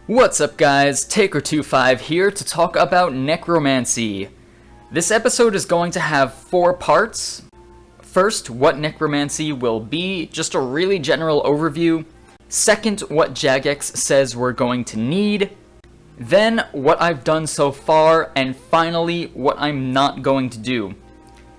What's up guys, Taker25 here to talk about Necromancy. This episode is going to have 4 parts. First, what Necromancy will be, just a really general overview. Second, what Jagex says we're going to need. Then, what I've done so far, and finally, what I'm not going to do.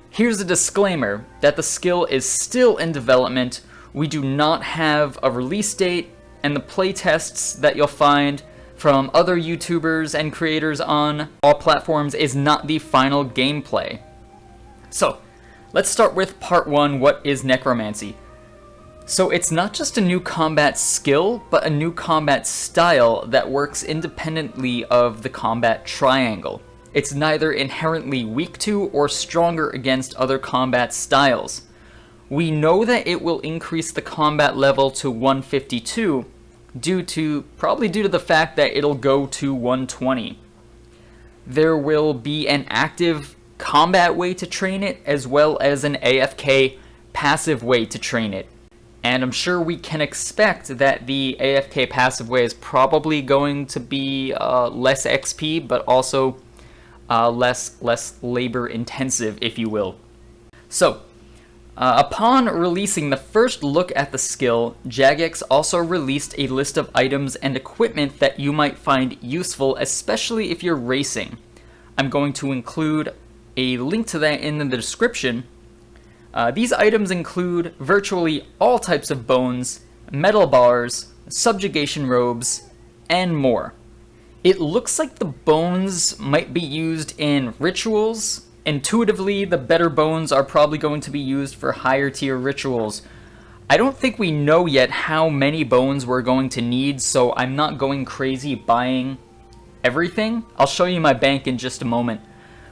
Here's a disclaimer that the skill is still in development. We do not have a release date, and the playtests that you'll find from other YouTubers and creators on all platforms is not the final gameplay. So, let's start with part 1, what is Necromancy? So it's not just a new combat skill, but a new combat style that works independently of the combat triangle. It's neither inherently weak to or stronger against other combat styles. We know that it will increase the combat level to 152 probably due to the fact that it'll go to 120. There will be an active combat way to train it as well as an AFK passive way to train it. And I'm sure we can expect that the AFK passive way is probably going to be less XP, but also less labor intensive, if you will. So, upon releasing the first look at the skill, Jagex also released a list of items and equipment that you might find useful, especially if you're racing. I'm going to include a link to that in the description. These items include virtually all types of bones, metal bars, subjugation robes, and more. It looks like the bones might be used in rituals. Intuitively, the better bones are probably going to be used for higher tier rituals. I don't think we know yet how many bones we're going to need, so I'm not going crazy buying everything. I'll show you my bank in just a moment.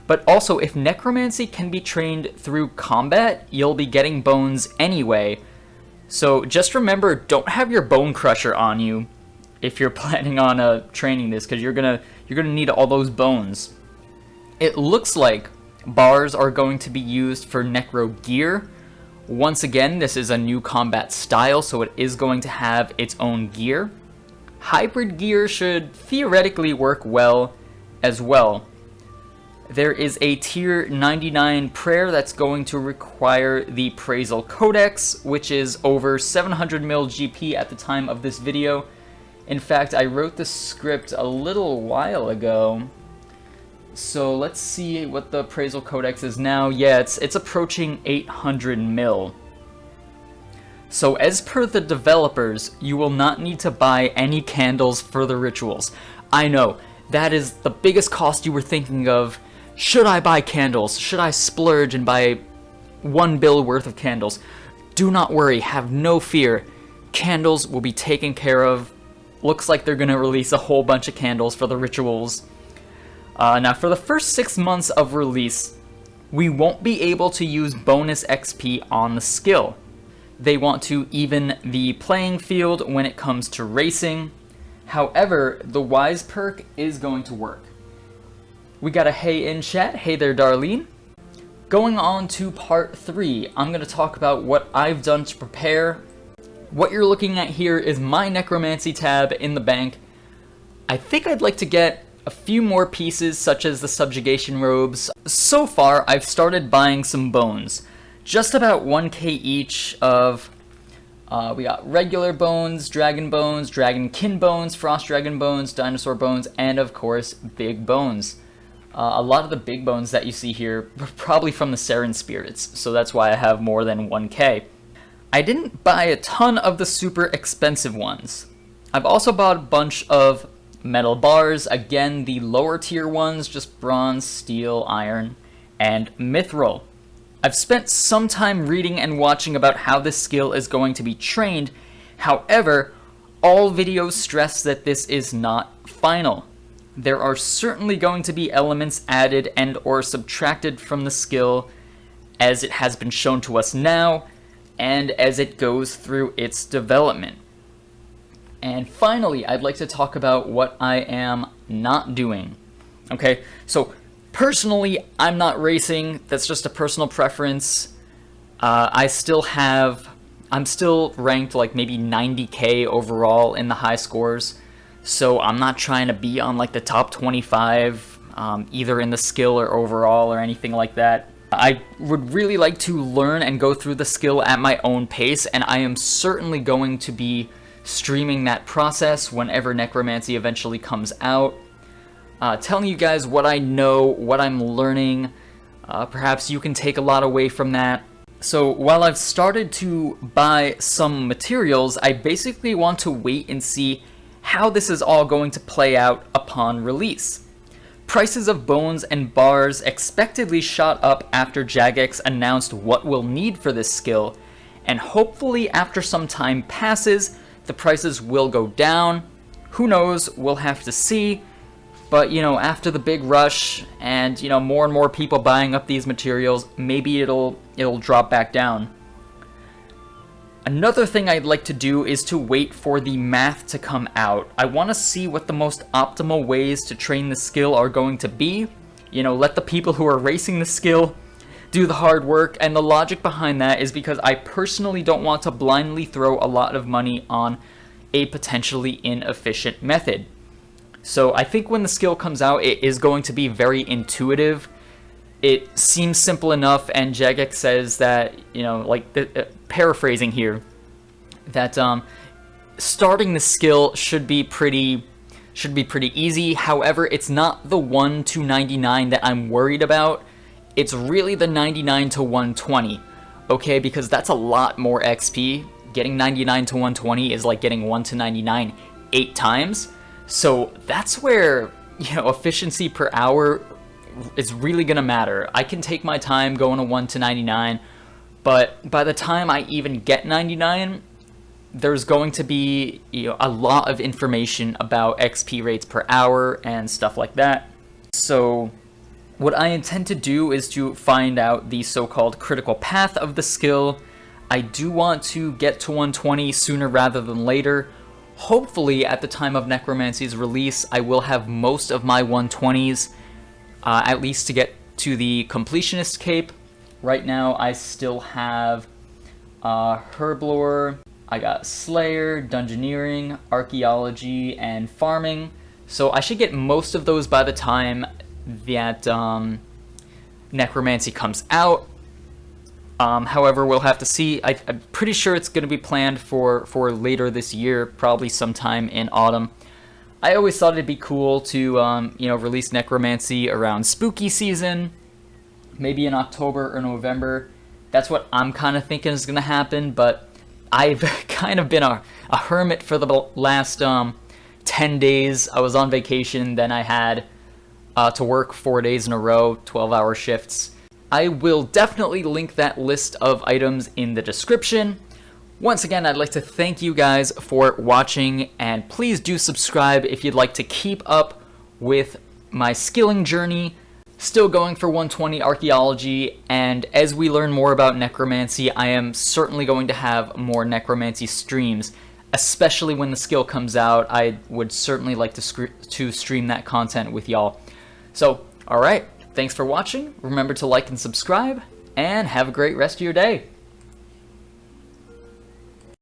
But also, if Necromancy can be trained through combat, you'll be getting bones anyway. So just remember, don't have your bone crusher on you if you're planning on training this, because you're gonna need all those bones. It looks like bars are going to be used for Necro gear. Once again, this is a new combat style, so it is going to have its own gear. Hybrid gear should theoretically work well as well. There is a tier 99 prayer that's going to require the Praisal Codex, which is over 700 mil GP at the time of this video. In fact, I wrote the script a little while ago. So let's see what the Praisal Codex is now. Yeah, it's approaching 800 mil. So as per the developers, you will not need to buy any candles for the rituals. I know, that is the biggest cost you were thinking of. Should I buy candles? Should I splurge and buy 1 bill worth of candles? Do not worry, have no fear. Candles will be taken care of. Looks like they're gonna release a whole bunch of candles for the rituals. Now, for the first 6 months of release, we won't be able to use bonus XP on the skill. They want to even the playing field when it comes to racing. However, the Wise perk is going to work. We got a hey in chat. Hey there, Darlene. Going on to part 3, I'm going to talk about what I've done to prepare. What you're looking at here is my Necromancy tab in the bank. I think I'd like to get a few more pieces, such as the subjugation robes. So far, I've started buying some bones. Just about 1k each of, we got regular bones, dragonkin bones, frost dragon bones, dinosaur bones, and of course, big bones. A lot of the big bones that you see here are probably from the Seren spirits, so that's why I have more than 1k. I didn't buy a ton of the super expensive ones. I've also bought a bunch of metal bars, again the lower tier ones, just bronze, steel, iron, and mithril. I've spent some time reading and watching about how this skill is going to be trained. However, all videos stress that this is not final. There are certainly going to be elements added and or subtracted from the skill as it has been shown to us now and as it goes through its development. And finally, I'd like to talk about what I am not doing. Okay, so personally, I'm not racing. That's just a personal preference. I'm still ranked like maybe 90k overall in the high scores. so I'm not trying to be on like the top 25, either in the skill or overall or anything like that. I would really like to learn and go through the skill at my own pace, and I am certainly going to be streaming that process whenever Necromancy eventually comes out, telling you guys what I know, what I'm learning. Perhaps you can take a lot away from that. So while I've started to buy some materials, I basically want to wait and see how this is all going to play out upon release. Prices of bones and bars expectedly shot up after Jagex announced what we'll need for this skill, and hopefully after some time passes, the prices will go down. Who knows, we'll have to see. But, you know, after the big rush and, you know, more and more people buying up these materials, maybe it'll drop back down. Another thing I'd like to do is to wait for the math to come out. I want to see what the most optimal ways to train the skill are going to be. You know, let the people who are racing the skill do the hard work, and the logic behind that is because I personally don't want to blindly throw a lot of money on a potentially inefficient method. So I think when the skill comes out, it is going to be very intuitive. It seems simple enough, and Jagex says that, you know, like, paraphrasing here, that starting the skill should be pretty easy. However, it's not the 1 to 99 that I'm worried about. It's really the 99 to 120, okay? Because that's a lot more XP. Getting 99 to 120 is like getting 1 to 99 8 times. So that's where, you know, efficiency per hour is really gonna matter. I can take my time going to 1 to 99, but by the time I even get 99, there's going to be, you know, a lot of information about XP rates per hour and stuff like that. So what I intend to do is to find out the so-called critical path of the skill. I do want to get to 120 sooner rather than later. Hopefully, at the time of Necromancy's release, I will have most of my 120s, at least to get to the Completionist Cape. Right now, I still have Herblore, I got Slayer, Dungeoneering, Archaeology, and Farming. So I should get most of those by the time that Necromancy comes out. However, we'll have to see. I'm pretty sure it's going to be planned for later this year, probably sometime in autumn. I always thought it'd be cool to, you know, release Necromancy around spooky season, maybe in October or November. That's what I'm kind of thinking is going to happen, but I've kind of been a hermit for the last 10 days. I was on vacation, then I had to work 4 days in a row, 12-hour shifts. I will definitely link that list of items in the description. Once again, I'd like to thank you guys for watching, and please do subscribe if you'd like to keep up with my skilling journey. Still going for 120 archaeology, and as we learn more about Necromancy, I am certainly going to have more Necromancy streams, especially when the skill comes out. I would certainly like to stream that content with y'all. So, alright. Thanks for watching, remember to like and subscribe, and have a great rest of your day.